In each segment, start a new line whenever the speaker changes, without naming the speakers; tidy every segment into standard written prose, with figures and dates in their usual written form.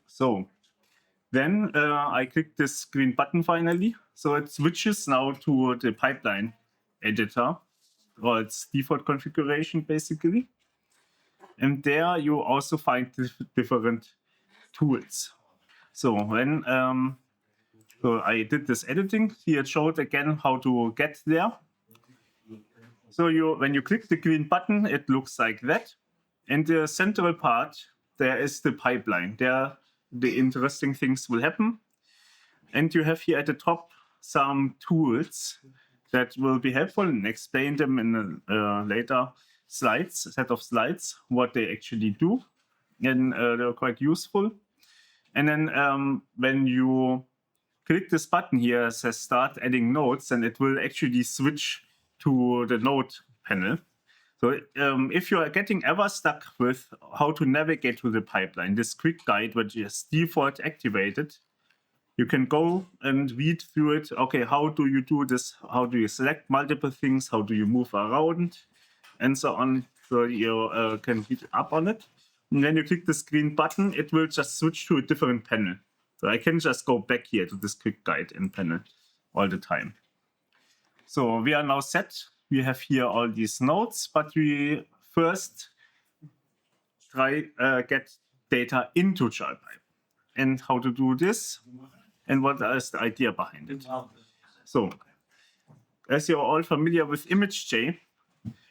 So then I click this green button finally. So it switches now to the pipeline editor, or its default configuration basically. And there you also find different tools. So when so I did this editing, here it showed again how to get there. So when you click the green button, it looks like that. And the central part, there is the pipeline. There the interesting things will happen. And you have here at the top some tools that will be helpful, and explain them in a later set of slides, what they actually do. And they're quite useful. And then when you click this button here, it says start adding nodes, and it will actually switch to the node panel. So if you are getting ever stuck with how to navigate to the pipeline, this quick guide, which is default activated, you can go and read through it. Okay, how do you do this? How do you select multiple things? How do you move around? And so on. So you can read up on it. And then you click this green button, it will just switch to a different panel. So I can just go back here to this quick guide in panel all the time. So we are now set. We have here all these nodes, but we first try get data into JIPipe. And how to do this, and what is the idea behind it. So, as you're all familiar with ImageJ,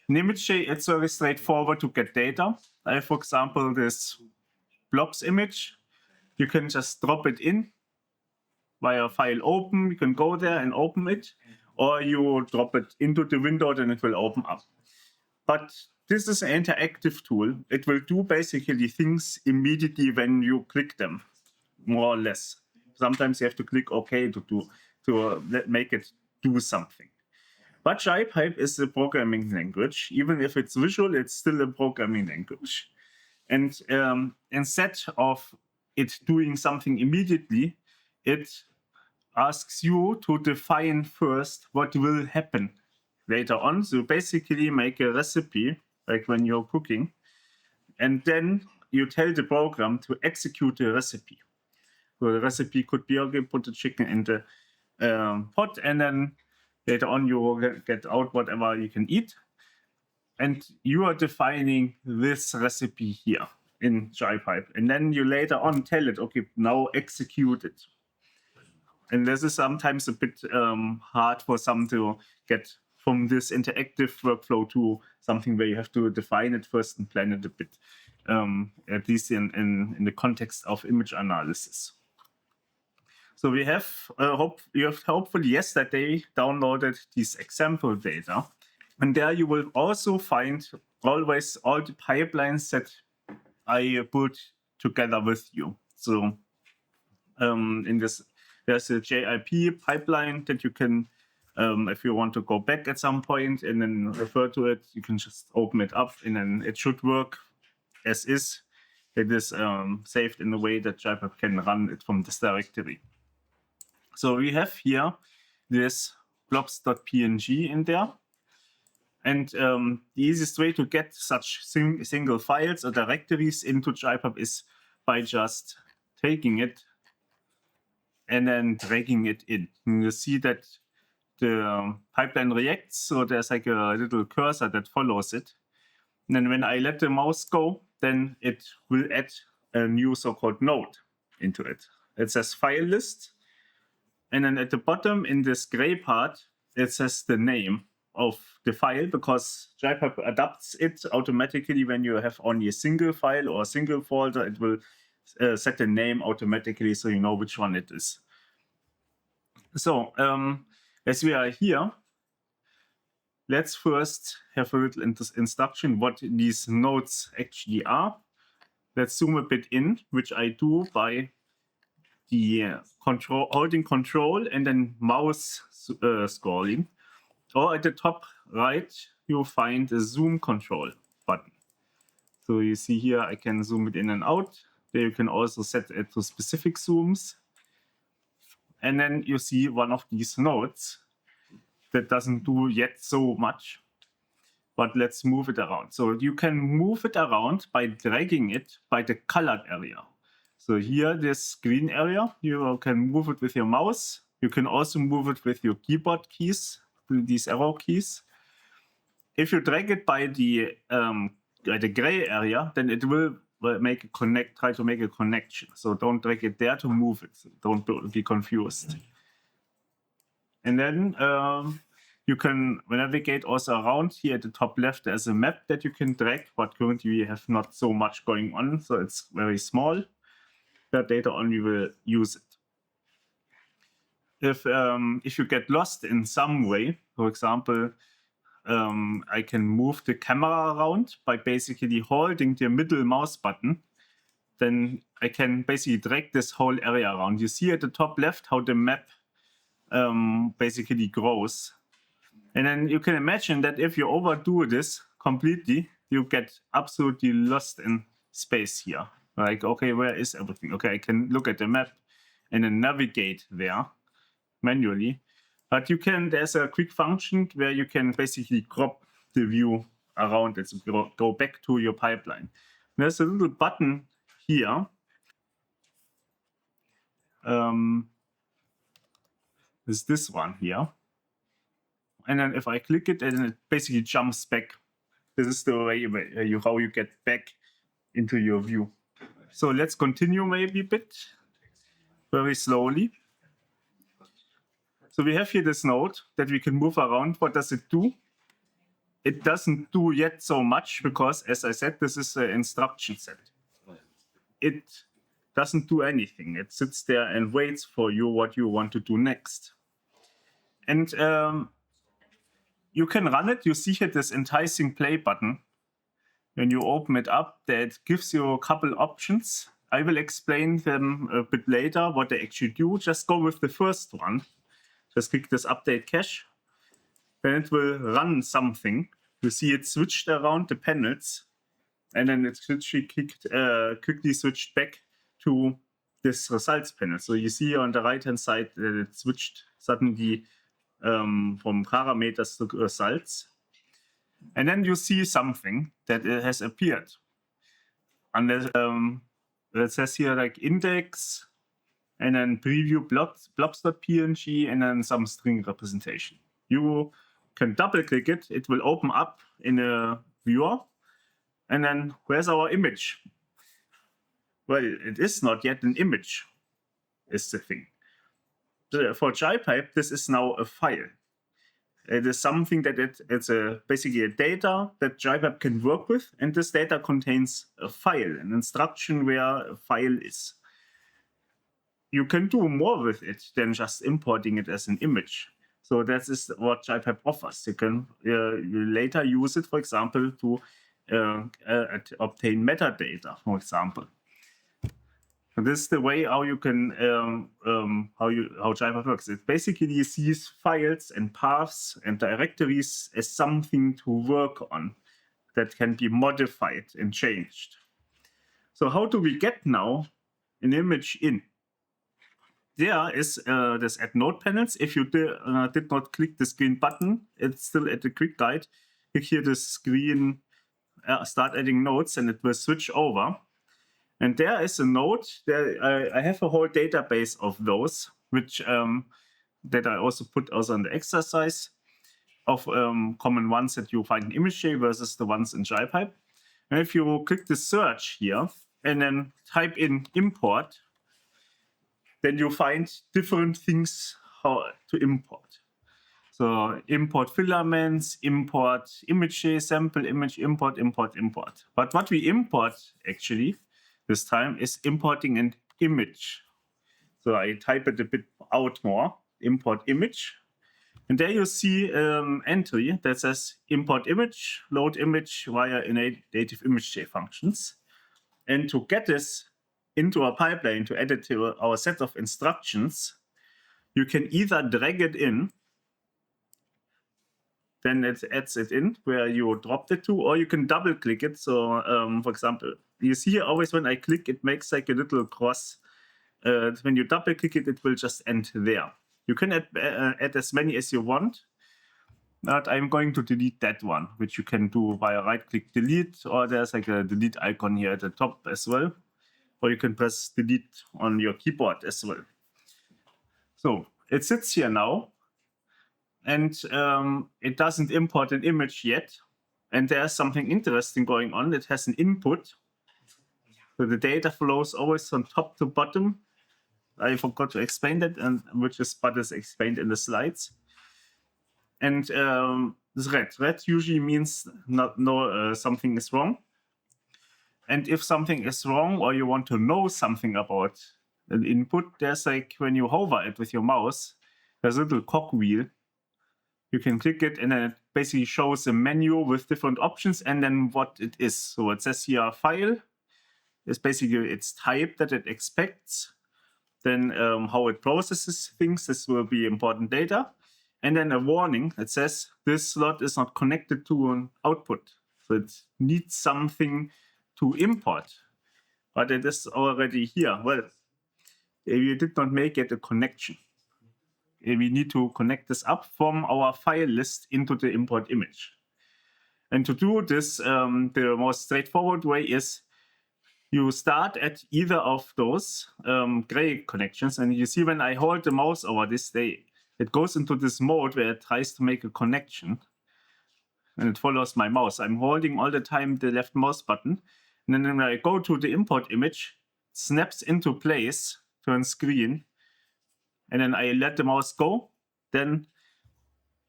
in ImageJ, it's very straightforward to get data. I have, for example, this Blobs image. You can just drop it in via file open. You can go there and open it, or you drop it into the window, then it will open up. But this is an interactive tool. It will do basically things immediately when you click them, more or less. Sometimes you have to click OK to make it do something. But JIPipe is a programming language. Even if it's visual, it's still a programming language. And instead of it doing something immediately, it asks you to define first what will happen later on. So basically make a recipe, like when you're cooking, and then you tell the program to execute the recipe. So the recipe could be, okay, put the chicken in the pot, and then later on you will get out whatever you can eat. And you are defining this recipe here in JIPipe. And then you later on tell it, okay, now execute it. And this is sometimes a bit hard for some to get from this interactive workflow to something where you have to define it first and plan it a bit, at least in the context of image analysis. So we have, you have hopefully yesterday downloaded these example data. And there you will also find always all the pipelines that I put together with you. So in this, there's a JIPipe pipeline that you can, if you want to go back at some point and then refer to it, you can just open it up and then it should work as is. It is saved in a way that JIPipe can run it from this directory. So we have here this blobs.png in there. And the easiest way to get such single files or directories into JIPipe is by just taking it and then dragging it in. And you see that the pipeline reacts, so there's like a little cursor that follows it. And then when I let the mouse go, then it will add a new so-called node into it. It says file list. And then at the bottom in this gray part, it says the name of the file, because JIPipe adapts it automatically when you have only a single file or a single folder. It will set the name automatically so you know which one it is. So as we are here, let's first have a little instruction what these nodes actually are. Let's zoom a bit in, which I do by the holding control and then mouse scrolling. Or at the top right, you'll find a zoom control button. So you see here, I can zoom it in and out. There you can also set it to specific zooms. And then you see one of these nodes that doesn't do yet so much. But let's move it around. So you can move it around by dragging it by the colored area. So here, this green area, you can move it with your mouse. You can also move it with your keyboard keys, these arrow keys. If you drag it by the gray area, then it will try to make a connection. So don't drag it there to move it. Don't be confused. And then you can navigate also around. Here at the top left, there's a map that you can drag, but currently we have not so much going on, so it's very small. But later on, we will use it. If you get lost in some way, for example, I can move the camera around by basically holding the middle mouse button. Then I can basically drag this whole area around. You see at the top left how the map basically grows. And then you can imagine that if you overdo this completely, you get absolutely lost in space here. Like, okay, where is everything? Okay, I can look at the map and then navigate there manually. But you can, there's a quick function where you can basically crop the view around it, so go back to your pipeline. There's a little button here. Is this one here. And then if I click it, then it basically jumps back. This is the way how you get back into your view. So let's continue maybe a bit, very slowly. So we have here this node that we can move around. What does it do? It doesn't do yet so much because, as I said, this is an instruction set. It doesn't do anything. It sits there and waits for you what you want to do next. And you can run it. You see here this enticing play button. When you open it up, that gives you a couple options. I will explain them a bit later, what they actually do. Just go with the first one. Just click this update cache. Then it will run something. You see it switched around the panels. And then it quickly switched back to this results panel. So you see on the right-hand side that it switched suddenly from parameters to results. And then you see something that has appeared. And it says here like index, and then preview blobs.png, and then some string representation. You can double click it. It will open up in a viewer. And then where's our image? Well, it is not yet an image, is the thing. For JIPipe, this is now a file. It is something that it's basically a data that JIPipe can work with, and this data contains a file, an instruction where a file is. You can do more with it than just importing it as an image. So that is what JIPipe offers. You can later use it, for example, to obtain metadata, for example. And this is the way how you can how JIPipe works. It basically sees files and paths and directories as something to work on that can be modified and changed. So how do we get now an image in? There is this add node panels. If you did not click this green button, it's still at the quick guide. Click here this green start adding nodes, and it will switch over. And there is a node. I have a whole database of those, which that I also put on the exercise of common ones that you find in ImageJ versus the ones in JIPipe. And if you click the search here and then type in import, then you find different things how to import. So import filaments, import ImageJ, sample image, import. But what we import actually this time is importing an image. So I type it a bit out more, import image. And there you see entry that says import image, load image via native ImageJ functions. And to get this into a pipeline, to add it to our set of instructions, you can either drag it in, then it adds it in where you dropped it to, or you can double click it. So for example, you see here always when I click, it makes like a little cross. When you double click it, it will just end there. You can add as many as you want, but I'm going to delete that one, which you can do via right click delete, or there's like a delete icon here at the top as well. or you can press delete on your keyboard as well. So it sits here now, and it doesn't import an image yet. And there's something interesting going on. It has an input. So the data flows always from top to bottom. I forgot to explain that, and but is explained in the slides. And this red. Red usually means something is wrong. And if something is wrong, or you want to know something about an input, there's like when you hover it with your mouse, there's a little cogwheel. You can click it, and then it basically shows a menu with different options and then what it is. So it says here file. It's basically its type that it expects. Then how it processes things. This will be important data. And then a warning that says this slot is not connected to an output. So it needs something to import. But it is already here. Well, we did not make it a connection. We need to connect this up from our file list into the import image. And to do this, the most straightforward way is you start at either of those gray connections. And you see when I hold the mouse over this, it goes into this mode where it tries to make a connection. And it follows my mouse. I'm holding all the time the left mouse button. And then when I go to the import image, it snaps into place, turns green. And then I let the mouse go. Then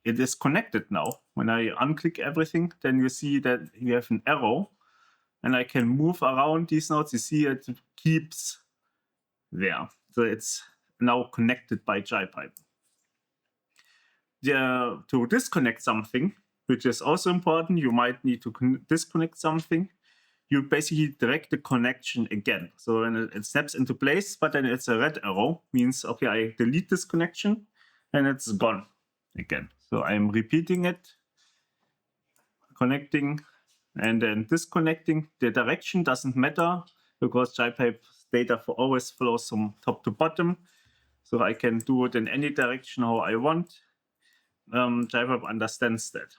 it is connected now. When I unclick everything, then you see that we have an arrow. And I can move around these nodes. You see it keeps there. So it's now connected by JIPipe. To disconnect something, which is also important, you might need to disconnect something. You basically direct the connection again. So when it snaps into place, but then it's a red arrow, means, okay, I delete this connection, and it's gone again. So I'm repeating it, connecting, and then disconnecting. The direction doesn't matter, because JIPipe data always flows from top to bottom. So I can do it in any direction how I want. JIPipe understands that.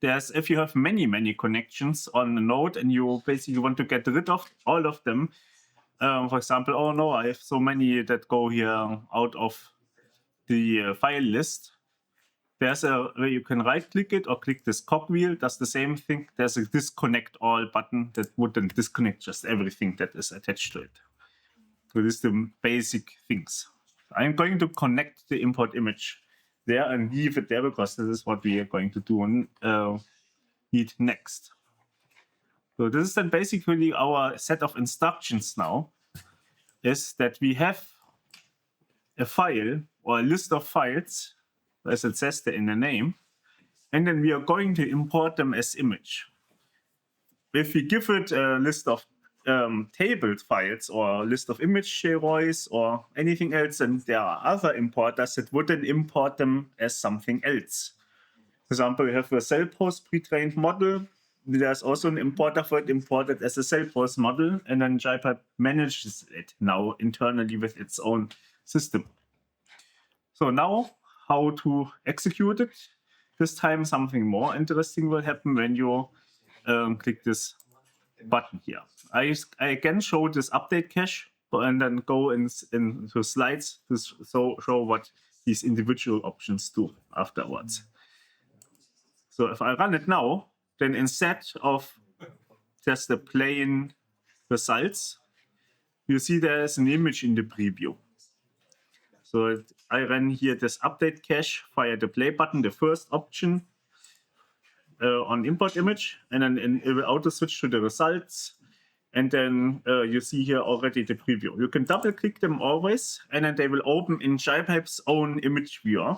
If you have many connections on a node and you basically want to get rid of all of them, for example, oh no, I have so many that go here out of the file list. There's a way you can right-click it or click this cogwheel, does the same thing. There's a disconnect all button that would then disconnect just everything that is attached to it. So this is the basic things. I'm going to connect the import image there and leave it there, because this is what we are going to do and need next. So this is then basically our set of instructions now, is that we have a file or a list of files, as it says there in the name, and then we are going to import them as image. If we give it a list of table files or a list of image arrays or anything else, and there are other importers that wouldn't import them as something else. For example, we have a cell post pre-trained model. There's also an importer for it, imported as a cell post model, and then JIPipe manages it now internally with its own system. So now, how to execute it? This time something more interesting will happen when you click this button here. I again show this update cache, and then go into slides to show what these individual options do afterwards. So if I run it now, then instead of just the plain results, you see there's an image in the preview. So I ran here this update cache via the play button, the first option on import image, and then it will auto switch to the results. And then you see here already the preview. You can double click them always, and then they will open in JIPipe's own image viewer.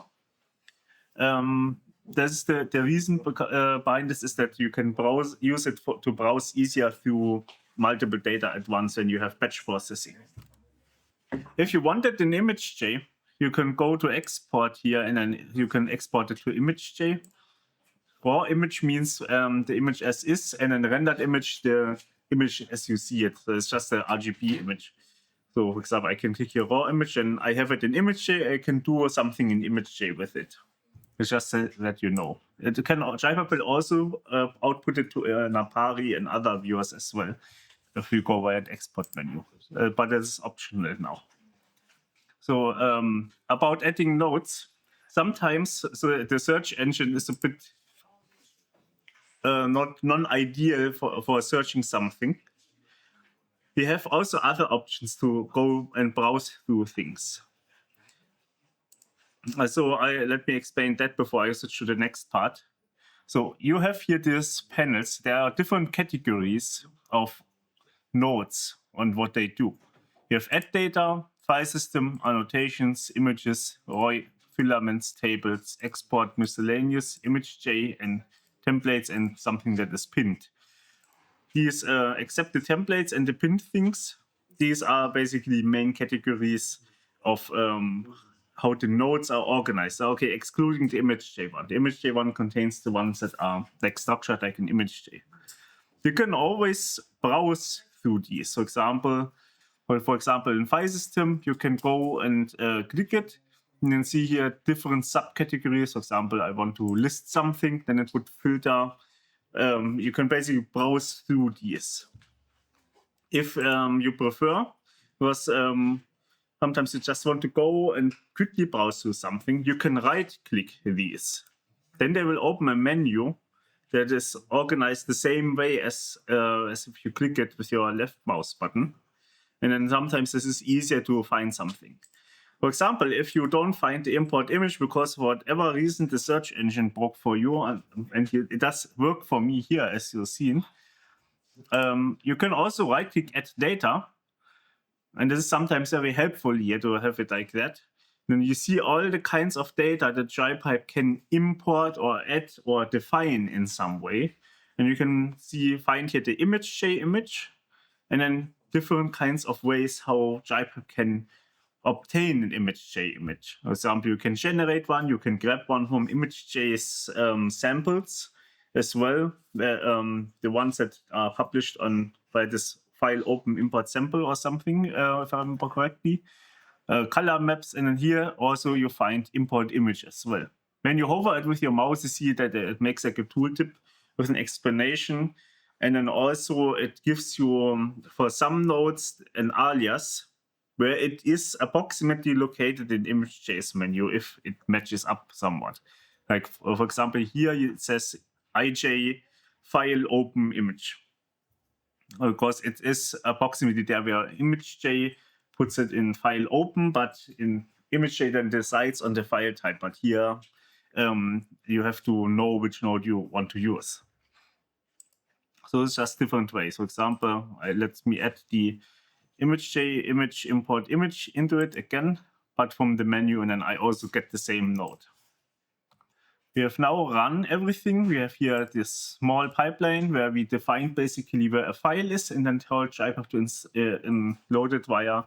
This is the reason behind this is that you can use it to browse easier through multiple data at once when you have batch processing. If you wanted an image.j, you can go to export here, and then you can export it to image.j. Raw image means the image as is, and then rendered image, the image as you see it. So it's just a RGB image. So for example, I can click here raw image, and I have it in image.j. I can do something in image.j with it. It's just that you know. JIPipe will also output it to Napari and other viewers as well. if you go via the export menu, but that's optional now. So about adding nodes, sometimes the search engine is a bit not non-ideal for searching something. We have also other options to go and browse through things. So let me explain that before I switch to the next part. So you have here these panels. There are different categories of nodes on what they do. You have add data, file system, annotations, images, ROI, filaments, tables, export, miscellaneous, image.js, and templates, and something that is pinned. These except the templates and the pinned things, these are basically main categories of how the nodes are organized. So, okay, excluding the image.js one. The image.js one contains the ones that are like structured like an image.js. You can always browse through these. For example, in file system, you can go and click it and then see here different subcategories. For example, I want to list something, then it would filter. You can basically browse through these. If you prefer, because sometimes you just want to go and quickly browse through something, you can right-click these. Then they will open a menu that is organized the same way as if you click it with your left mouse button. And then sometimes this is easier to find something. For example, if you don't find the import image because for whatever reason the search engine broke for you, and it does work for me here, as you've seen, you can also right-click Add Data. And this is sometimes very helpful here to have it like that. Then you see all the kinds of data that JIPipe can import or add or define in some way. And you can find here the image.js image, and then different kinds of ways how JIPipe can obtain an image.js image. For example, you can generate one, you can grab one from image.js samples as well, the ones that are published by this file open import sample or something, if I remember correctly. Color maps, and then here also you find import image as well. When you hover it with your mouse, you see that it makes like a tooltip with an explanation, and then also it gives you, for some nodes, an alias where it is approximately located in image.js menu if it matches up somewhat. Like for example, here it says IJ file open image. Because it is approximately there where image.js puts it in file open, but in image.js then decides on the file type. But here you have to know which node you want to use. So it's just different ways. For example, let me add the image.js image import image into it again, but from the menu, and then I also get the same node. We have now run everything. We have here this small pipeline where we define basically where a file is, and then tell JIPipe to load it via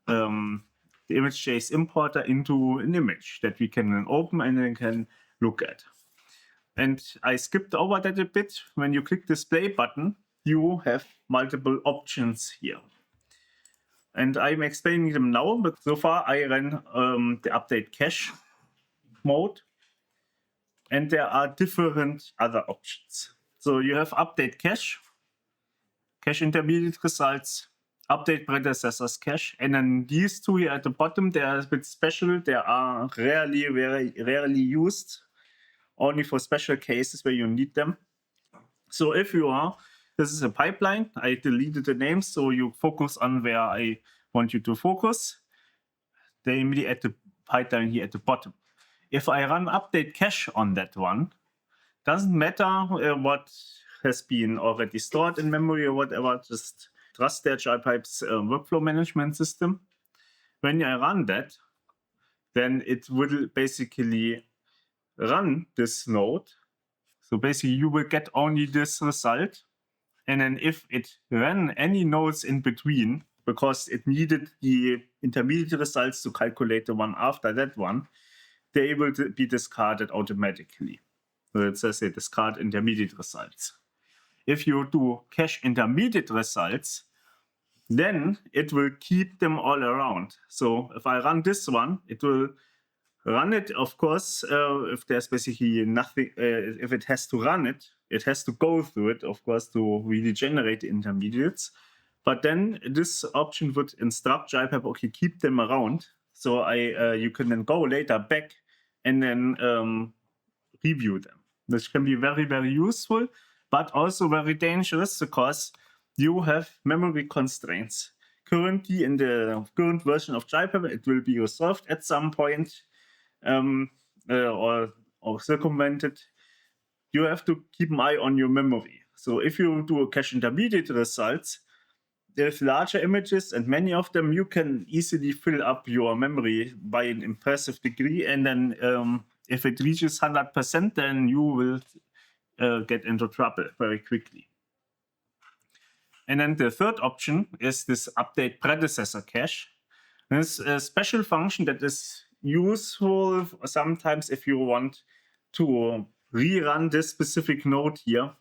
the image.js importer into an image that we can then open and then can look at. And I skipped over that a bit. When you click this play button, you have multiple options here. And I'm explaining them now, but so far I ran the update cache mode. And there are different other options. So you have update cache, cache intermediate results, update predecessors cache, and then these two here at the bottom, they are a bit special. They are very rarely used, only for special cases where you need them. So if you are, this is a pipeline. I deleted the names, so you focus on where I want you to focus. Namely at the pipeline here at the bottom. If I run update cache on that one, doesn't matter what has been already stored in memory or whatever, just trust their JIPipe's workflow management system. When I run that, then it will basically run this node. So basically you will get only this result. And then if it ran any nodes in between, because it needed the intermediate results to calculate the one after that one, they will be discarded automatically. So it says here, discard intermediate results. If you do cache intermediate results, then it will keep them all around. So if I run this one, it will run it, of course, if there's basically nothing, if it has to run it, it has to go through it, of course, to really generate the intermediates. But then this option would instruct JIPipe, okay, keep them around. So you can then go later back and then review them. This can be very, very useful, but also very dangerous because you have memory constraints. Currently, in the current version of JIPipe, it will be resolved at some point or circumvented. You have to keep an eye on your memory. So if you do a cache intermediate results, there's larger images, and many of them you can easily fill up your memory by an impressive degree. And then if it reaches 100%, then you will get into trouble very quickly. And then the third option is this update predecessor cache. This is a special function that is useful sometimes if you want to rerun this specific node here,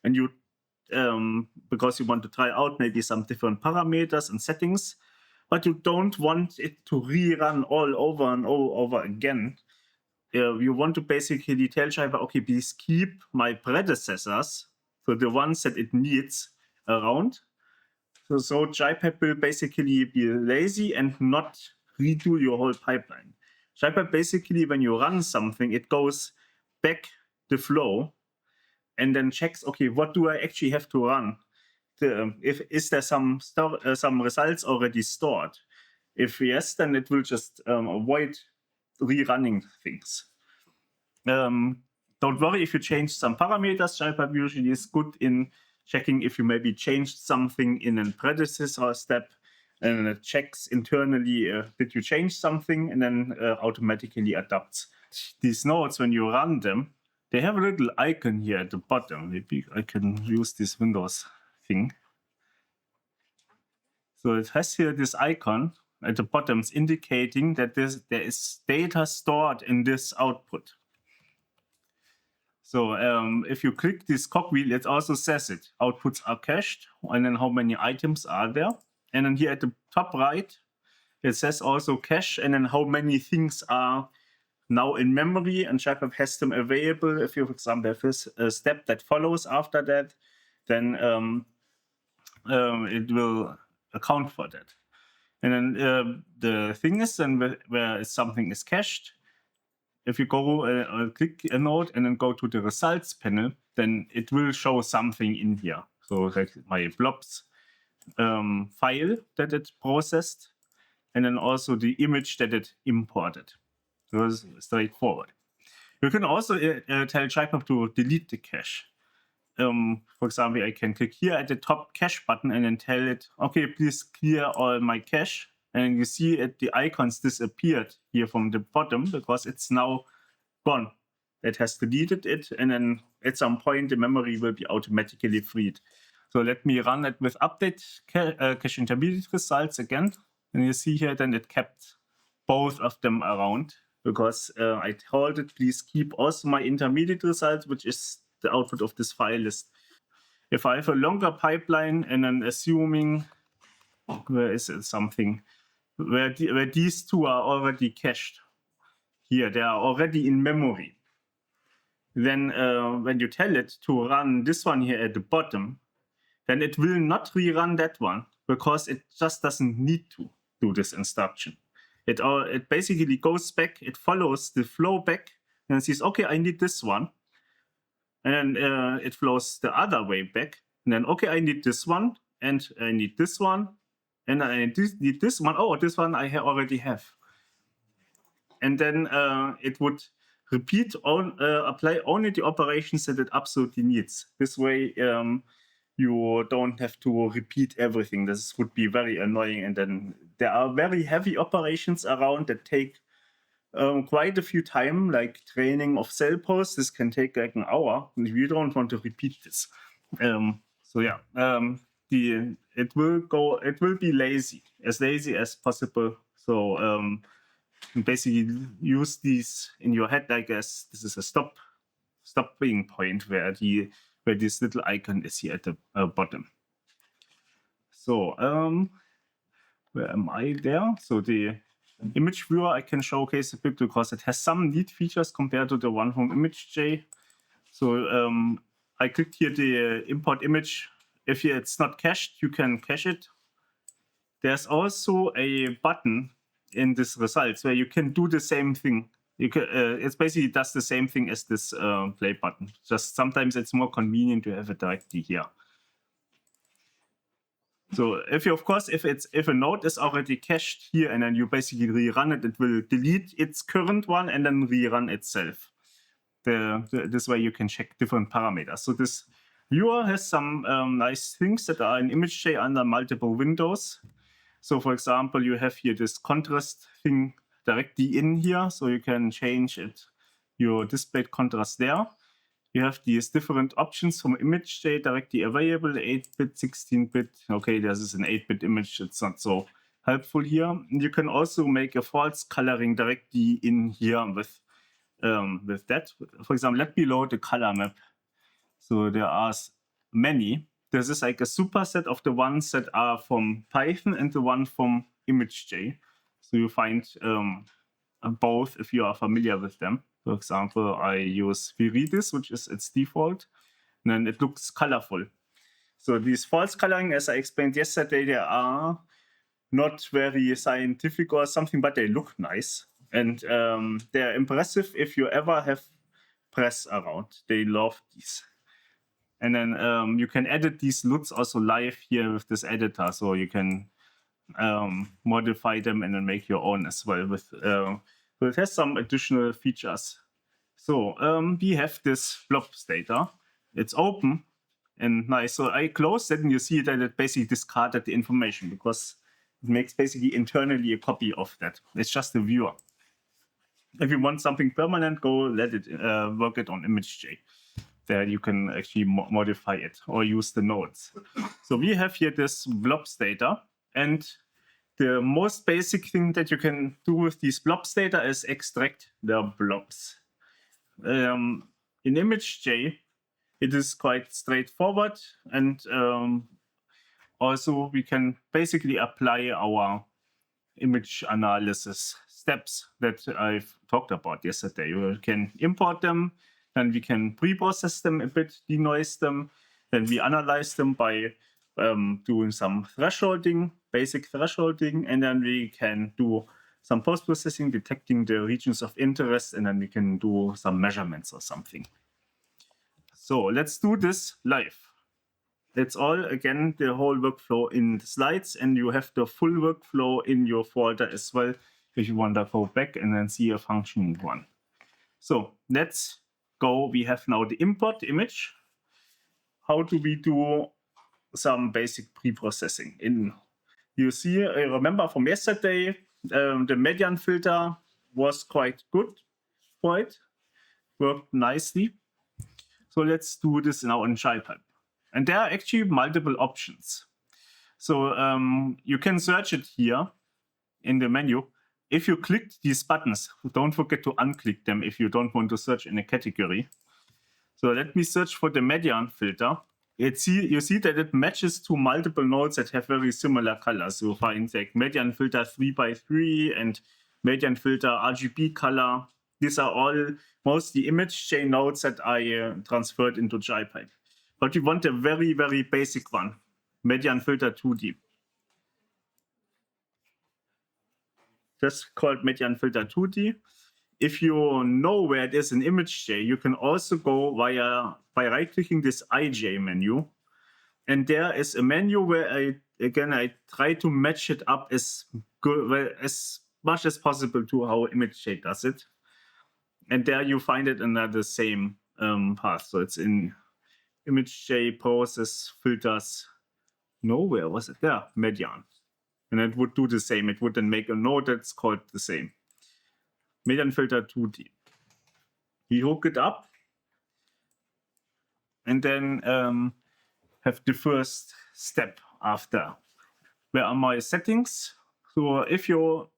and you because you want to try out maybe some different parameters and settings, but you don't want it to rerun all over and over again. You want to basically tell JIPipe, okay, please keep my predecessors, so the ones that it needs, around. So JIPipe will basically be lazy and not redo your whole pipeline. JIPipe basically, when you run something, it goes back the flow and then checks, okay, what do I actually have to run? Is there some results already stored? If yes, then it will just avoid rerunning things. Don't worry if you change some parameters. JIPipe usually is good in checking if you maybe changed something in a predecessor step, and it checks internally did you change something, and then automatically adapts. These nodes, when you run them, they have a little icon here at the bottom. Maybe I can use this Windows thing. So it has here this icon at the bottom indicating that there is data stored in this output. So if you click this cogwheel, it also says it. Outputs are cached, and then how many items are there. And then here at the top right, it says also cache, and then how many things are now in memory, and JIPipe has them available. If you, for example, have a step that follows after that, then it will account for that. And then the thing is, then where something is cached, if you go click a node and then go to the results panel, then it will show something in here. So like my blobs file that it processed, and then also the image that it imported. So it's straightforward. You can also tell JIPipe to delete the cache. For example, I can click here at the top cache button and then tell it, okay, please clear all my cache. And you see the icons disappeared here from the bottom because it's now gone. It has deleted it, and then at some point the memory will be automatically freed. So let me run it with update cache intermediate results again. And you see here then it kept both of them around because I told it, please keep also my intermediate results, which is the output of this file list. If I have a longer pipeline and then assuming, where is it, something, where these two are already cached, here, they are already in memory. Then when you tell it to run this one here at the bottom, then it will not rerun that one because it just doesn't need to do this instruction. It basically goes back, it follows the flow back, and it says, okay, I need this one. And then it flows the other way back. And then, okay, I need this one, and I need this one, and I need this one. Oh, this one I already have. And then it would repeat apply only the operations that it absolutely needs. This way, you don't have to repeat everything. This would be very annoying. And then there are very heavy operations around that take quite a few time, like training of cell posts. This can take like an hour, and we don't want to repeat this. So yeah, it will be lazy as possible. So basically use these in your head. I guess this is a stopping point where this little icon is here at the bottom. So where am I there? So the image viewer I can showcase a bit because it has some neat features compared to the one from ImageJ. So I clicked here the import image. If it's not cached, you can cache it. there's also a button in this results where you can do the same thing. You can, it's basically does the same thing as this play button. Just sometimes it's more convenient to have it directly here. So if a node is already cached here and then you basically rerun it, it will delete its current one and then rerun itself. This way you can check different parameters. So this viewer has some nice things that are in ImageJ under multiple windows. So for example, you have here this contrast thing directly in here, so you can change your displayed contrast there. You have these different options from ImageJ directly available, 8-bit, 16-bit. Okay, this is an 8-bit image, it's not so helpful here. And you can also make a false coloring directly in here with that. For example, let me load the color map. So there are many. This is like a superset of the ones that are from Python and the one from ImageJ. So you find both if you are familiar with them. For example, I use Viridis, which is its default, and then it looks colorful. So these false coloring, as I explained yesterday, they are not very scientific or something, but they look nice. And they're impressive if you ever have press around. They love these. And then you can edit these LUTs also live here with this editor. So you can modify them and then make your own as well. So it has some additional features. So we have this blobs data. It's open and nice. So I closed it and you see that it basically discarded the information because it makes basically internally a copy of that. It's just a viewer. If you want something permanent, go let it work it on ImageJ. There you can actually modify it or use the nodes. So we have here this blobs data, and the most basic thing that you can do with these blobs data is extract the blobs. In ImageJ, it is quite straightforward, and also we can basically apply our image analysis steps that I've talked about yesterday. We can import them, then we can pre-process them a bit, denoise them, then we analyze them by doing some thresholding, basic thresholding, and then we can do some post-processing, detecting the regions of interest, and then we can do some measurements or something. So let's do this live. It's all, again, the whole workflow in the slides, and you have the full workflow in your folder as well if you want to go back and then see a functioning one. So let's go. We have now the import image. How do we do some basic pre-processing? You see, I remember from yesterday, the median filter was quite good for it, worked nicely. So let's do this now in JIPipe. And there are actually multiple options. So you can search it here in the menu. If you click these buttons, don't forget to unclick them if you don't want to search in a category. So let me search for the median filter. You see that it matches to multiple nodes that have very similar colors. You find like median filter 3x3 and median filter RGB color. These are all mostly ImageJ nodes that I transferred into JIPipe. But we want a very, very basic one, median filter 2D. Just called median filter 2D. If you know where it is in ImageJ, you can also go by right-clicking this IJ menu. And there is a menu where I try to match it up as much as possible to how ImageJ does it. And there you find it under the same path. So it's in ImageJ process filters. No, where was it? There, median. And it would do the same. It would then make a node that's called the same. Median filter 2D. We hook it up and then have the first step after. Where are my settings? So if you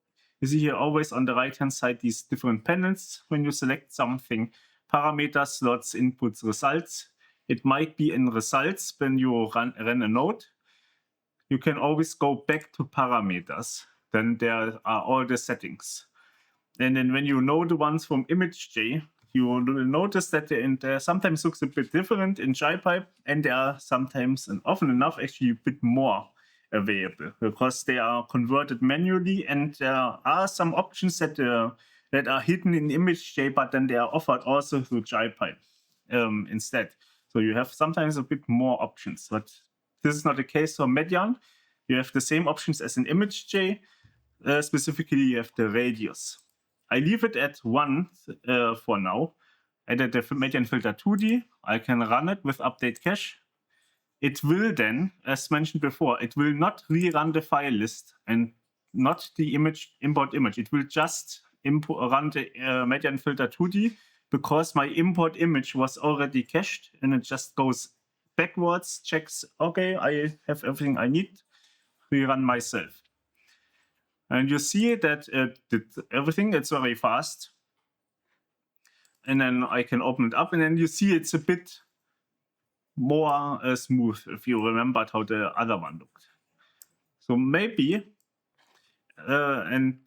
see here always on the right-hand side these different panels when you select something, parameters, slots, inputs, results. It might be in results when you run a node. You can always go back to parameters. Then there are all the settings. And then when you know the ones from ImageJ, you will notice that they sometimes looks a bit different in JIPipe, and there are sometimes and often enough actually a bit more available because they are converted manually, and there are some options that are hidden in ImageJ, but then they are offered also through JIPipe instead. So you have sometimes a bit more options, but this is not the case for Median. You have the same options as in ImageJ. Specifically, you have the radius. I leave it at 1 for now. Add the Median filter 2D. I can run it with update cache. It will then, as mentioned before, it will not rerun the file list and not the import image. It will just run the Median filter 2D because my import image was already cached, and it just goes backwards, checks, okay, I have everything I need, rerun myself. And you see that it did everything. It's very fast. And then I can open it up, and then you see it's a bit more smooth if you remembered how the other one looked. So maybe, and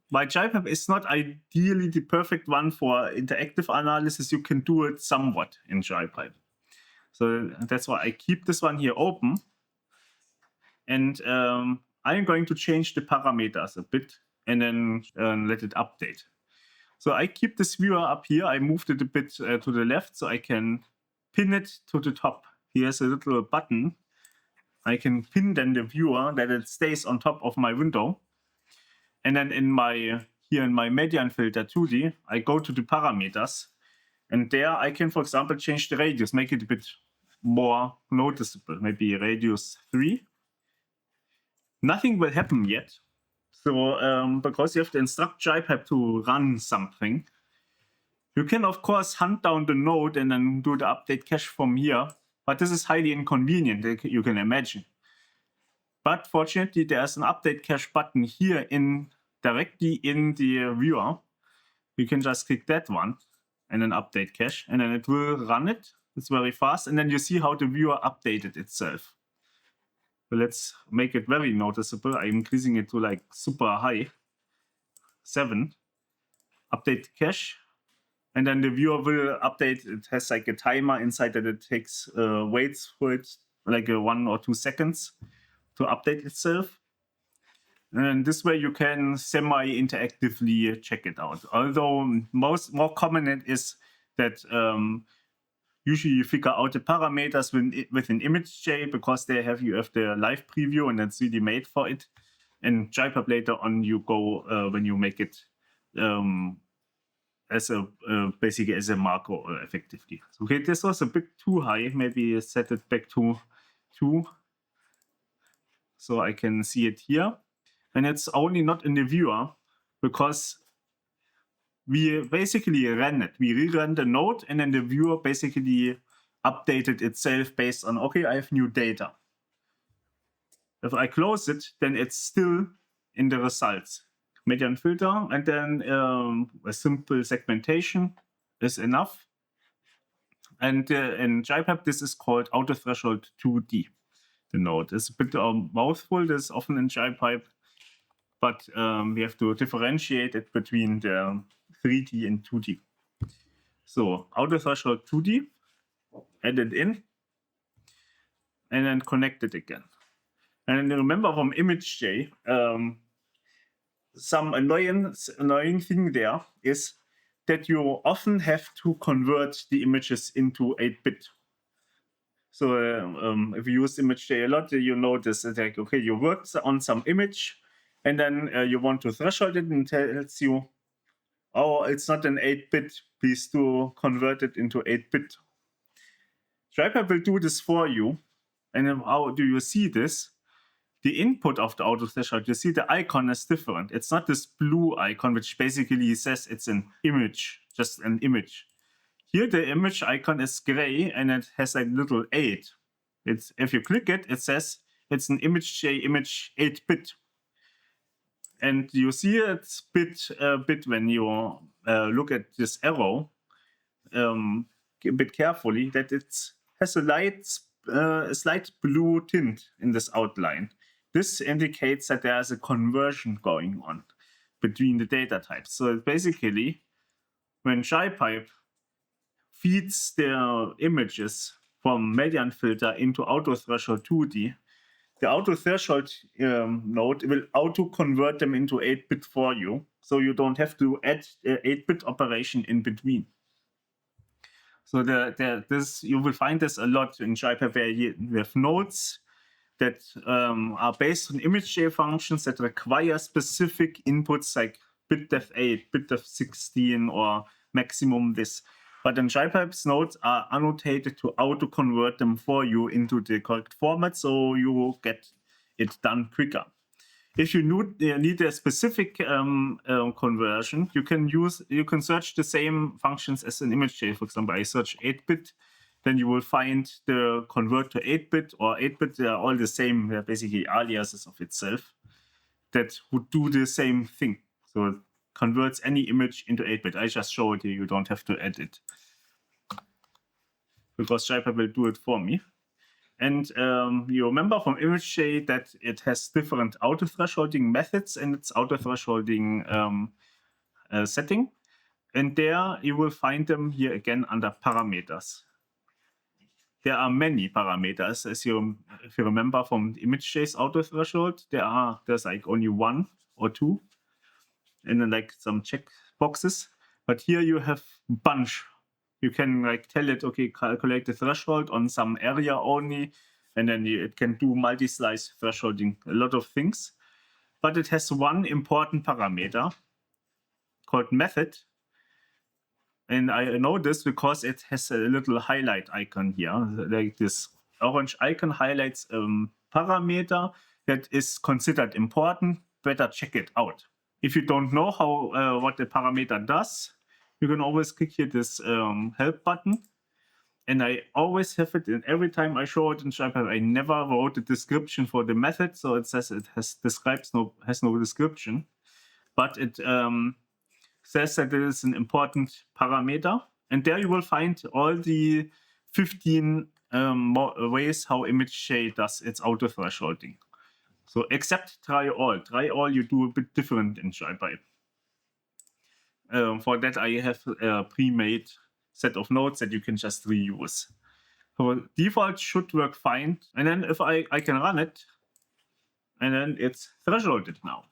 my JIPipe is not ideally the perfect one for interactive analysis. You can do it somewhat in JIPipe. So that's why I keep this one here open. And I'm going to change the parameters a bit and then let it update. So I keep this viewer up here. I moved it a bit to the left so I can pin it to the top. Here's a little button. I can pin then the viewer that it stays on top of my window. And then here in my Median filter 2D, I go to the parameters. And there I can, for example, change the radius, make it a bit more noticeable, maybe radius 3. Nothing will happen yet. So because you have to instruct JIPipe to run something, you can, of course, hunt down the node and then do the update cache from here. But this is highly inconvenient, you can imagine. But fortunately, there's an update cache button here directly in the viewer. You can just click that one and then update cache, and then it will run it. It's very fast. And then you see how the viewer updated itself. So let's make it very noticeable. I'm increasing it to like super high, 7. Update cache. And then the viewer will update. It has like a timer inside that it takes, waits for it like 1 or 2 seconds to update itself. And this way you can semi-interactively check it out. Although more common it is that usually you figure out the parameters within ImageJ because you have the live preview and it's really made for it. And JIPipe later on you go when you make it basically as a macro effectively. Okay, this was a bit too high. Maybe set it back to 2 so I can see it here. And it's only not in the viewer because we basically ran it. We rerun the node, and then the viewer basically updated itself based on, okay, I have new data. If I close it, then it's still in the results. Median filter, and then a simple segmentation is enough. And in JIPipe, this is called auto threshold 2D. The node is a bit mouthful. This is often in JIPipe, but we have to differentiate it between the 3D and 2D. So auto threshold 2D, add it in, and then connect it again. And remember from ImageJ, some annoying thing there is that you often have to convert the images into 8-bit. So if you use ImageJ a lot, you notice that, like, okay, you worked on some image, and then you want to threshold it, and it tells you, oh, it's not an 8-bit, please do convert it into 8-bit. JIPipe will do this for you. And then how do you see this? The input of the auto threshold, you see the icon is different. It's not this blue icon, which basically says it's an image, just an image. Here the image icon is gray, and it has a little 8. If you click it, it says it's an ImageJ image 8-bit. And you see it's bit when you look at this arrow a bit carefully, that it has a slight blue tint in this outline. This indicates that there is a conversion going on between the data types. So basically, when JIPipe feeds the images from median filter into auto threshold 2D, the auto threshold node will auto convert them into 8-bit for you, so you don't have to add 8-bit operation in between. So this you will find this a lot in JIPipe, where you have nodes that are based on ImageJ functions that require specific inputs like bitdef8, bitdef16, or maximum this. But in JIPipe's nodes are annotated to auto-convert them for you into the correct format, so you get it done quicker. If you need a specific conversion, you can search the same functions as an ImageJ. For example, I search 8-bit, then you will find the convert to 8-bit or 8-bit. They are all the same. They're basically aliases of itself that would do the same thing. So it converts any image into 8-bit. I just show it here. You don't have to add it, because JIPipe will do it for me. And you remember from ImageJ that it has different auto-thresholding methods and its auto-thresholding setting. And there you will find them here again under parameters. There are many parameters, if you remember from ImageJ's auto-threshold. There's like only 1 or 2, and then like some check boxes. But here you have a bunch. You can like tell it, okay, calculate the threshold on some area only, and then it can do multi-slice thresholding, a lot of things. But it has one important parameter called method. And I know this because it has a little highlight icon here. Like this orange icon highlights a parameter that is considered important. Better check it out. If you don't know what the parameter does, you can always click here this help button. And I always have it, and every time I show it in JIPipe, I never wrote a description for the method. So it says it has no description. But it says that it is an important parameter. And there you will find all the 15 ways how ImageJ does its auto-thresholding. So except try all. Try all you do a bit different in JIPipe. For that, I have a pre-made set of nodes that you can just reuse. So default should work fine. And then if I can run it, and then it's thresholded now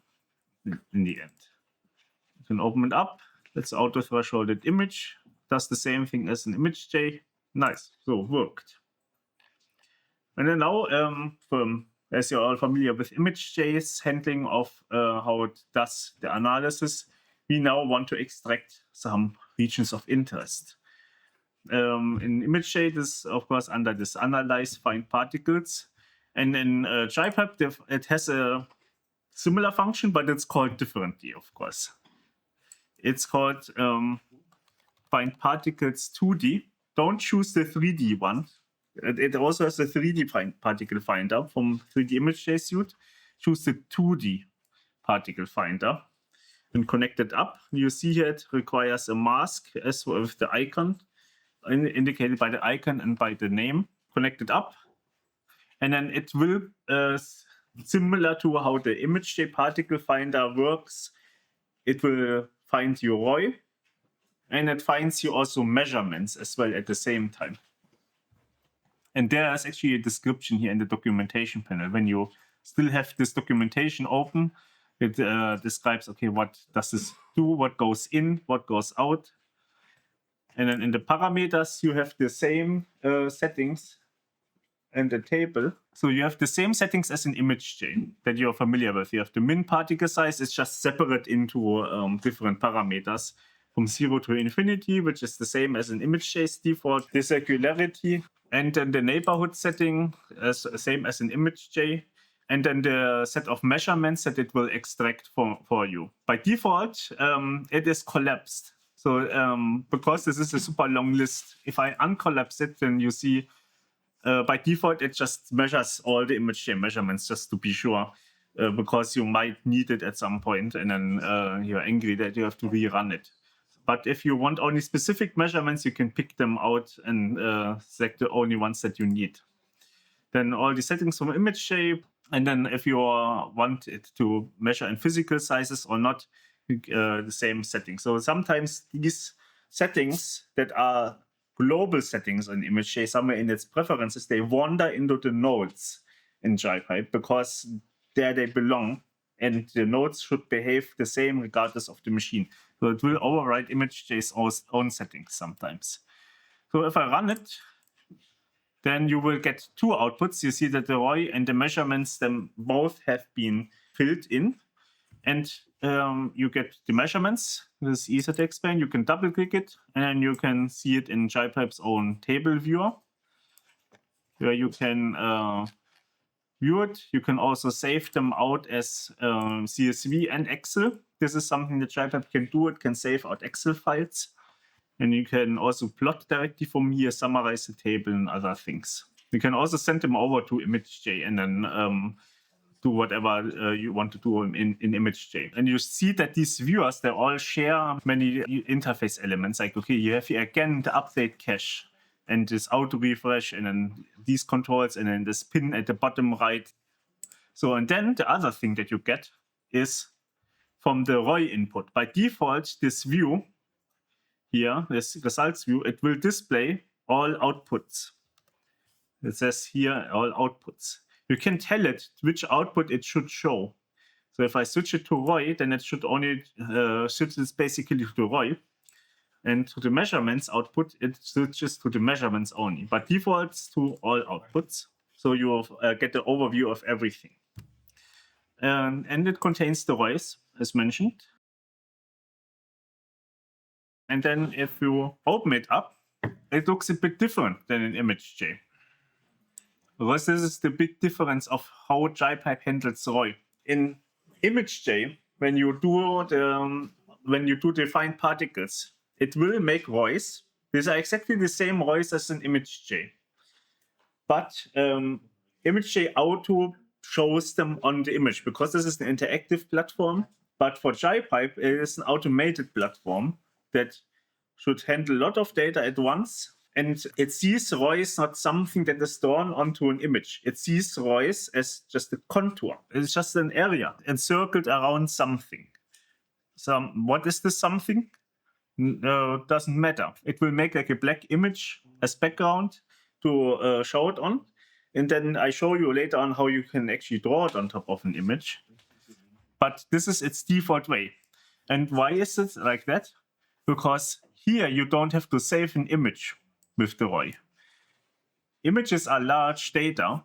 in the end. You can open it up. It's auto-thresholded image. Does the same thing as an ImageJ. Nice. So worked. And then now, as you're all familiar with ImageJ's handling of how it does the analysis, we now want to extract some regions of interest. In ImageJ, this is of course under this analyze find particles. And in JIPipe, it has a similar function, but it's called differently, of course. It's called find particles 2D. Don't choose the 3D one. It also has a 3D particle finder from 3D ImageJ suite. Choose the 2D particle finder and connect it up. You see here it requires a mask as well with the icon, indicated by the icon and by the name. Connect it up. And then it will, similar to how the ImageJ particle finder works, it will find you ROI, and it finds you also measurements as well at the same time. And there is actually a description here in the documentation panel. When you still have this documentation open, it describes, okay, what does this do, what goes in, what goes out. And then in the parameters, you have the same settings in the table. So you have the same settings as an ImageJ that you're familiar with. You have the min particle size. It's just separate into different parameters from 0 to infinity, which is the same as an ImageJ's default. The circularity, and then the neighborhood setting is same as an ImageJ. And then the set of measurements that it will extract for you. By default, it is collapsed. So because this is a super long list, if I uncollapse it, then you see by default, it just measures all the ImageJ measurements just to be sure, because you might need it at some point, and then you're angry that you have to rerun it. But if you want only specific measurements, you can pick them out and select the only ones that you need. Then all the settings from ImageJ, and then if you want it to measure in physical sizes or not, the same setting. So sometimes these settings that are global settings on ImageJ, somewhere in its preferences, they wander into the nodes in JIPipe because there they belong, and the nodes should behave the same regardless of the machine. So it will override ImageJ's own settings sometimes. So if I run it, then you will get two outputs. You see that the ROI and the measurements, them both have been filled in. And you get the measurements. This is easy to explain. You can double click it, and then you can see it in JIPipe's own table viewer, where you can view it. You can also save them out as CSV and Excel. This is something that JIPipe can do. It can save out Excel files. And you can also plot directly from here, summarize the table and other things. You can also send them over to ImageJ and then do whatever you want to do in ImageJ. And you see that these viewers, they all share many interface elements. Like, okay, you have here again the update cache and this auto refresh and then these controls and then this pin at the bottom right. So, and then the other thing that you get is from the ROI input. By default, this view here, this results view, it will display all outputs. It says here all outputs. You can tell it which output it should show. So if I switch it to ROI, then it should only switch this basically to ROI. And to the measurements output, it switches to the measurements only, but defaults to all outputs. So you get the overview of everything. And it contains the ROIs, as mentioned. And then if you open it up, it looks a bit different than in ImageJ. Because this is the big difference of how JIPipe handles ROI. In ImageJ, when you do define particles, it will make ROIs. These are exactly the same ROIs as in ImageJ. But ImageJ auto shows them on the image because this is an interactive platform. But for JIPipe, it is an automated platform that should handle a lot of data at once. And it sees ROIs not something that is drawn onto an image. It sees ROIs as just a contour. It's just an area encircled around something. So what is this something? Doesn't matter. It will make like a black image as background to show it on. And then I show you later on how you can actually draw it on top of an image. But this is its default way. And why is it like that? Because here you don't have to save an image with the ROI. Images are large data,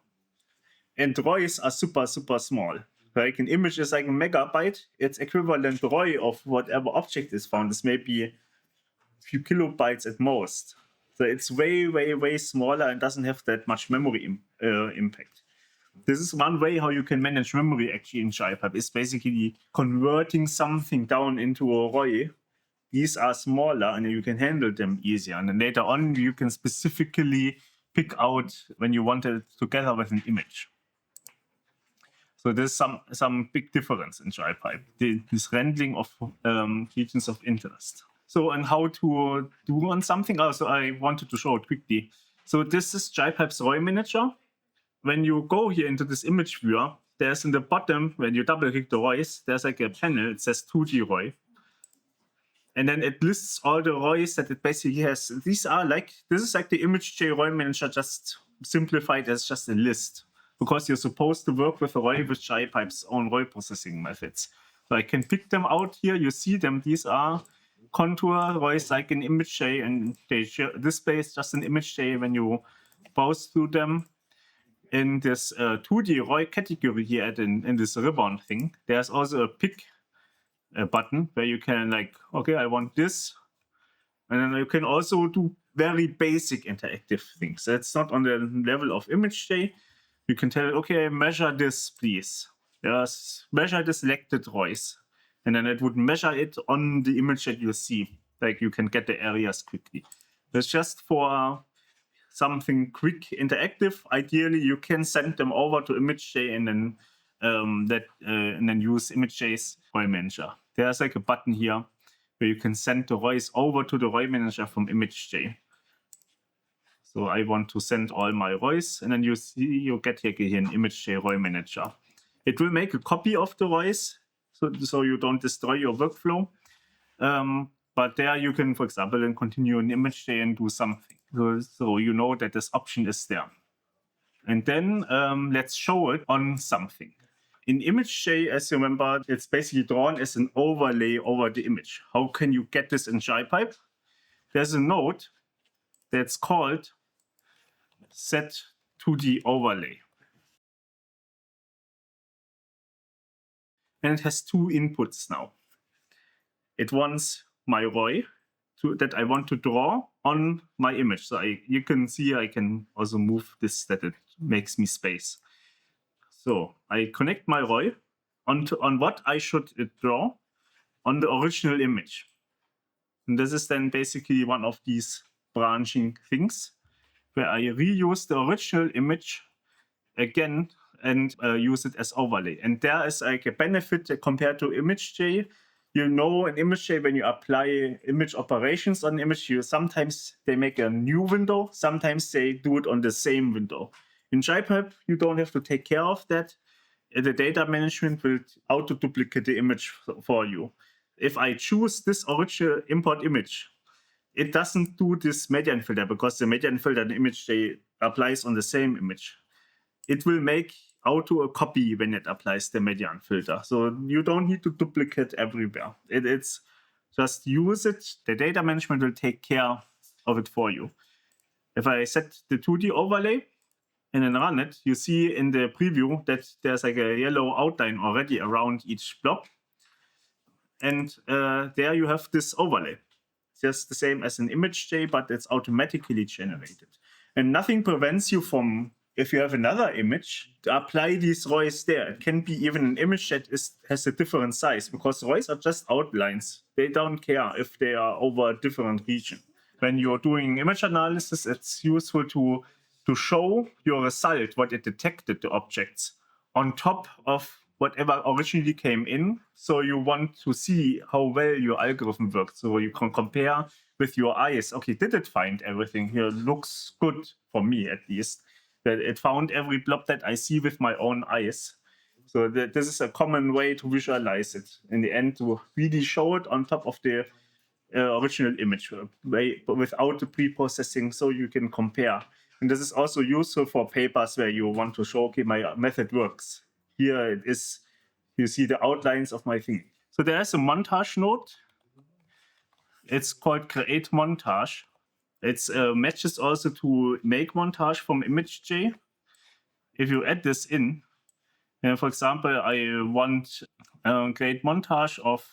and ROIs are super, super small. Like an image is like a megabyte. Its equivalent ROI of whatever object is found is maybe a few kilobytes at most. So it's way, way, way smaller and doesn't have that much memory impact. This is one way how you can manage memory actually in JIPipe, is basically converting something down into a ROI. These are smaller and you can handle them easier. And then later on, you can specifically pick out when you want it together with an image. So there's some big difference in JIPipe, this handling of regions of interest. So, and how to do on something else, I wanted to show it quickly. So this is JIPipe's ROI manager. When you go here into this image viewer, there's in the bottom, when you double click the ROIs, there's like a panel, it says 2D ROI. And then it lists all the ROIs that it basically has. These are like, this is like the ImageJ ROI manager just simplified as just a list. Because you're supposed to work with a ROI with JIPipe's own ROI processing methods. So I can pick them out here, you see them. These are contour ROIs like in ImageJ, and they display just an ImageJ when you browse through them. In this 2D ROI category here in this ribbon thing, there's also a pick button where you can like, okay, I want this. And then you can also do very basic interactive things. That's not on the level of ImageJ. You can tell it, okay, measure this, please. Yes, measure the selected ROIs. And then it would measure it on the image that you see. Like you can get the areas quickly. It's just for something quick interactive. Ideally, you can send them over to ImageJ and then and then use ImageJ's ROI manager. There's like a button here where you can send the ROIs over to the ROI manager from ImageJ. So I want to send all my ROIs, and then you see you get here an ImageJ ROI manager. It will make a copy of the ROIs, so you don't destroy your workflow. But there you can, for example, then continue in ImageJ and do something. So you know that this option is there. And then let's show it on something. In ImageJ, as you remember, it's basically drawn as an overlay over the image. How can you get this in JIPipe? There's a node that's called set2d overlay. And it has two inputs now. It wants my ROI that I want to draw on my image. So you can see I can also move this, that it makes me space. So I connect my ROI on what I should draw on the original image. And this is then basically one of these branching things where I reuse the original image again and use it as overlay. And there is like a benefit compared to ImageJ. You know, in ImageJ, when you apply image operations on image, sometimes they make a new window, sometimes they do it on the same window. In JIPipe, you don't have to take care of that. The data management will auto-duplicate the image for you. If I choose this original import image, it doesn't do this median filter because the median filter in ImageJ applies on the same image. It will make auto a copy when it applies the median filter. So you don't need to duplicate everywhere. It's just use it. The data management will take care of it for you. If I set the 2D overlay and then run it, you see in the preview that there's like a yellow outline already around each blob. And there you have this overlay. Just the same as an ImageJ, but it's automatically generated. And nothing prevents you from, if you have another image, to apply these ROIs there. It can be even an image that has a different size, because ROIs are just outlines. They don't care if they are over a different region. When you're doing image analysis, it's useful to show your result, what it detected, the objects, on top of whatever originally came in. So you want to see how well your algorithm worked. So you can compare with your eyes. Okay, did it find everything here? Looks good for me, at least. That it found every blob that I see with my own eyes. So this is a common way to visualize it. In the end, to really show it on top of the original image without the pre-processing, so you can compare. And this is also useful for papers where you want to show, okay, my method works. Here it is, you see the outlines of my thing. So there's a montage node. It's called create montage. It matches also to make montage from ImageJ. If you add this in, for example, I want create montage of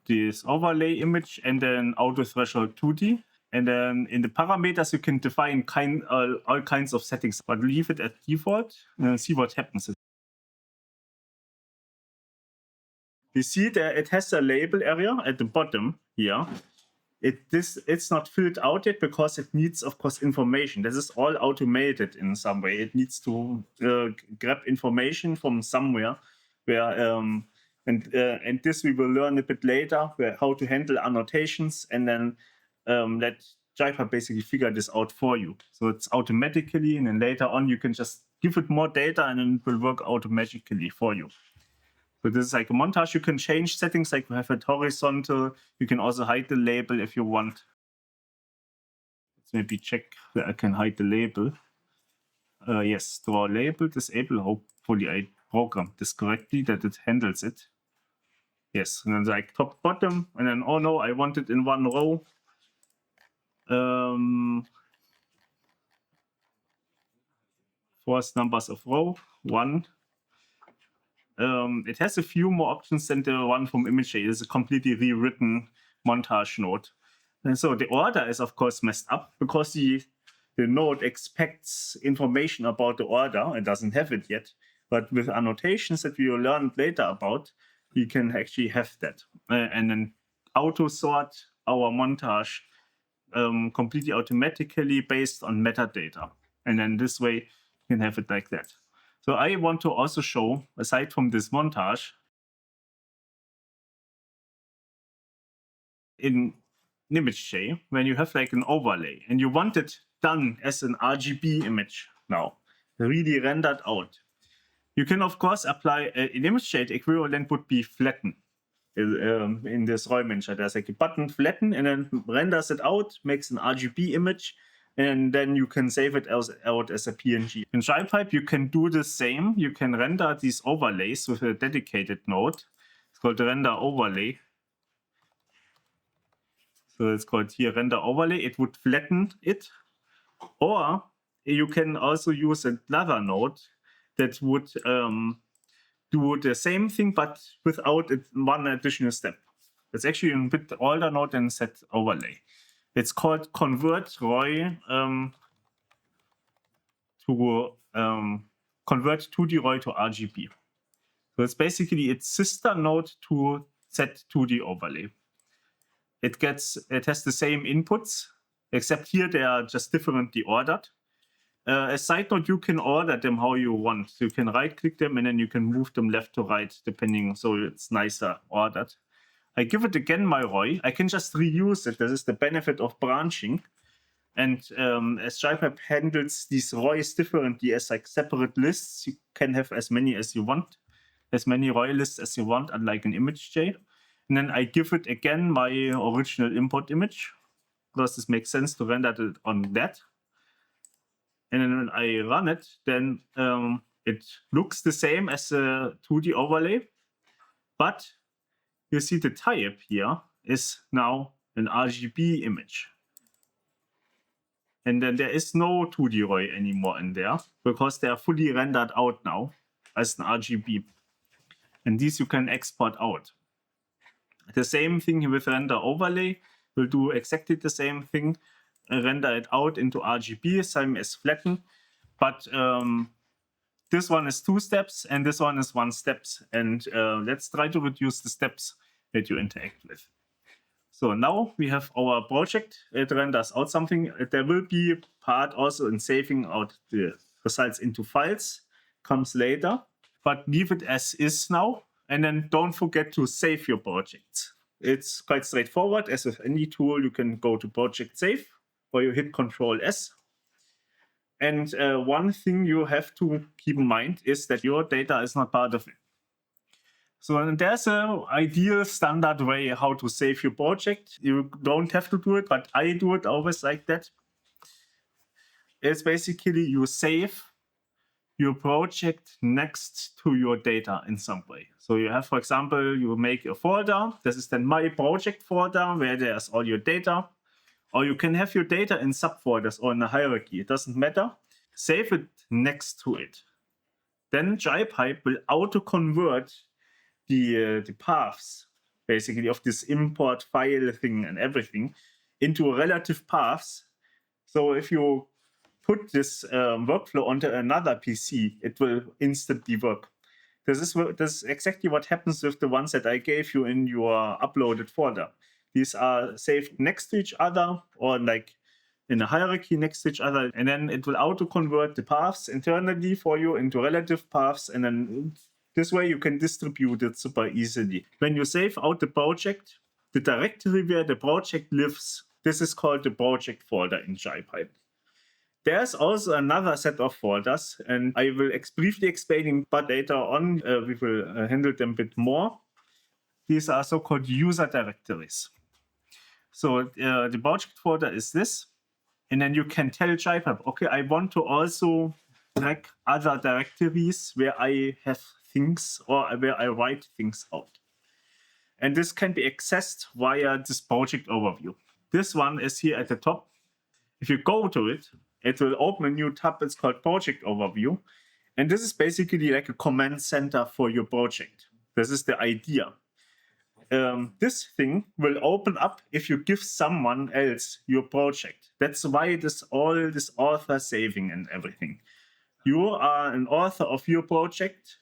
this overlay image and then auto threshold 2D. And then in the parameters, you can define all kinds of settings, but leave it at default and see what happens. You see that it has a label area at the bottom here. It's not filled out yet because it needs, of course, information. This is all automated in some way. It needs to grab information from somewhere where and this we will learn a bit later, how to handle annotations, and then let JIPipe basically figure this out for you. So it's automatically, and then later on you can just give it more data and then it will work automatically for you. So this is like a montage. You can change settings, like you have it horizontal. You can also hide the label if you want. Let's maybe check where I can hide the label. Yes, draw label, disable. Hopefully I programmed this correctly, that it handles it. Yes, and then like top, bottom, and then, oh no, I want it in one row. First numbers of row, 1. It has a few more options than the one from ImageJ. It's a completely rewritten montage node. And so the order is, of course, messed up because the node expects information about the order. It doesn't have it yet. But with annotations that we will learn later about, we can actually have that. And then auto-sort our montage completely automatically based on metadata. And then this way, you can have it like that. So I want to also show, aside from this montage, in ImageJ, when you have like an overlay and you want it done as an RGB image now, really rendered out, you can of course apply an ImageJ equivalent would be flatten. In this ROI manager, there's like a button flatten and then renders it out, makes an RGB image, and then you can save it out as a PNG. In JIPipe, you can do the same. You can render these overlays with a dedicated node. It's called render overlay. So it's called here render overlay. It would flatten it. Or you can also use another node that would do the same thing, but without one additional step. It's actually a bit older node than set overlay. It's called convert ROI convert 2D ROI to RGB. So it's basically its sister node to set 2D overlay. It has the same inputs, except here they are just differently ordered. A side note, you can order them how you want. So you can right-click them and then you can move them left to right, depending, so it's nicer ordered. I give it again my ROI. I can just reuse it. This is the benefit of branching. And as JIPipe handles these ROIs differently as like separate lists, you can have as many as you want, as many ROI lists as you want, unlike an image.j. And then I give it again my original import image, because this makes sense to render it on that. And then when I run it, then it looks the same as a 2D overlay, but you see the type here is now an RGB image. And then there is no 2D ROI anymore in there, because they are fully rendered out now as an RGB. And these you can export out. The same thing with render overlay. We'll do exactly the same thing. Render it out into RGB, same as flatten. But this one is 2 steps and this one is 1 step. And let's try to reduce the steps that you interact with. So now we have our project. It renders out something. There will be part also in saving out the results into files. Comes later. But leave it as is now. And then don't forget to save your projects. It's quite straightforward. As with any tool, you can go to project save, or you hit Ctrl+S. And one thing you have to keep in mind is that your data is not part of it. So there's an ideal standard way how to save your project. You don't have to do it, but I do it always like that. It's basically you save your project next to your data in some way. So you have, for example, you make a folder. This is then my project folder where there's all your data. Or you can have your data in subfolders or in a hierarchy. It doesn't matter. Save it next to it. Then JIPipe will auto-convert the paths, basically, of this import file thing and everything into relative paths. So if you put this workflow onto another PC, it will instantly work. This is exactly what happens with the ones that I gave you in your uploaded folder. These are saved next to each other or like in a hierarchy next to each other. And then it will auto-convert the paths internally for you into relative paths. And then this way you can distribute it super easily. When you save out the project, the directory where the project lives, this is called the project folder in JIPipe. There's also another set of folders, and I will briefly explain, but later on we will handle them a bit more. These are so-called user directories. So the project folder is this, and then you can tell JIPipe, okay, I want to also track other directories where I have things or where I write things out. And this can be accessed via this project overview. This one is here at the top. If you go to it, it will open a new tab. It's called Project Overview. And this is basically like a command center for your project. This is the idea. This thing will open up if you give someone else your project. That's why all this author saving and everything. You are an author of your project,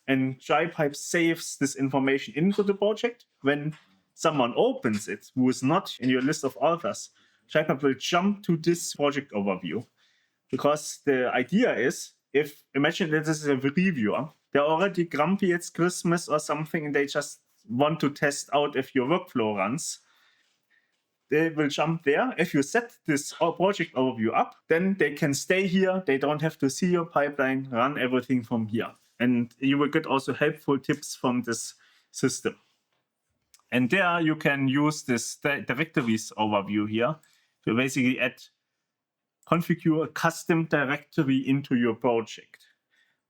and JIPipe saves this information into the project. When someone opens it who is not in your list of authors, JIPipe will jump to this project overview, because the idea is, imagine that this is a reviewer, they're already grumpy, it's Christmas or something, and they just want to test out if your workflow runs. They will jump there. If you set this project overview up, then they can stay here. They don't have to see your pipeline, run everything from here. And you will get also helpful tips from this system. And there you can use this directories overview here to basically add configure a custom directory into your project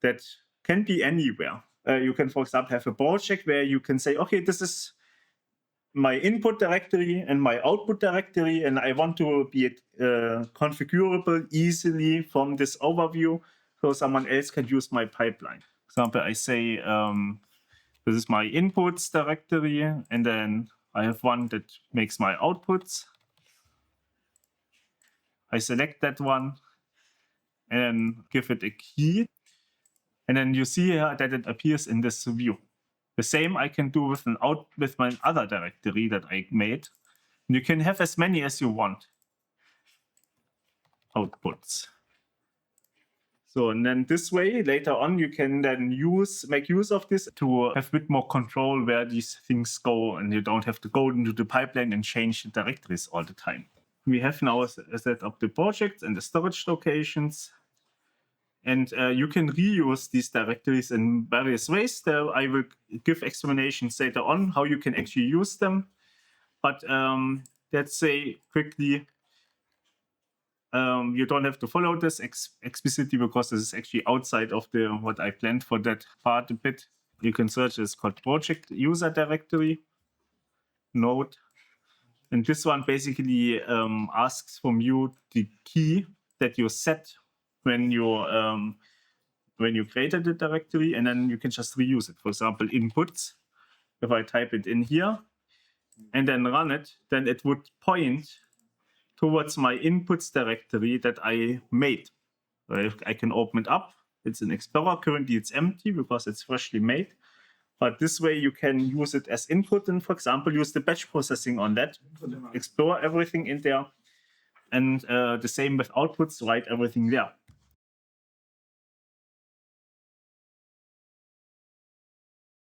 that can be anywhere. You can, for example, have a project where you can say, okay, this is my input directory and my output directory, and I want to be configurable easily from this overview so someone else can use my pipeline. For example, I say, this is my inputs directory, and then I have one that makes my outputs. I select that one and give it a key. And then you see here that it appears in this view. The same I can do with my other directory that I made. And you can have as many as you want outputs. So, and then this way, later on, you can then make use of this to have a bit more control where these things go, and you don't have to go into the pipeline and change the directories all the time. We have now set up the projects and the storage locations. And you can reuse these directories in various ways. I will give explanations later on how you can actually use them. But let's say quickly, you don't have to follow this explicitly because this is actually outside of what I planned for that part a bit. You can search this called project user directory node. And this one basically asks from you the key that you set when you created the directory, and then you can just reuse it. For example, inputs. If I type it in here and then run it, then it would point towards my inputs directory that I made. I can open it up. It's in Explorer. Currently, it's empty because it's freshly made. But this way, you can use it as input and, for example, use the batch processing on that, explore everything in there. And the same with outputs, write everything there.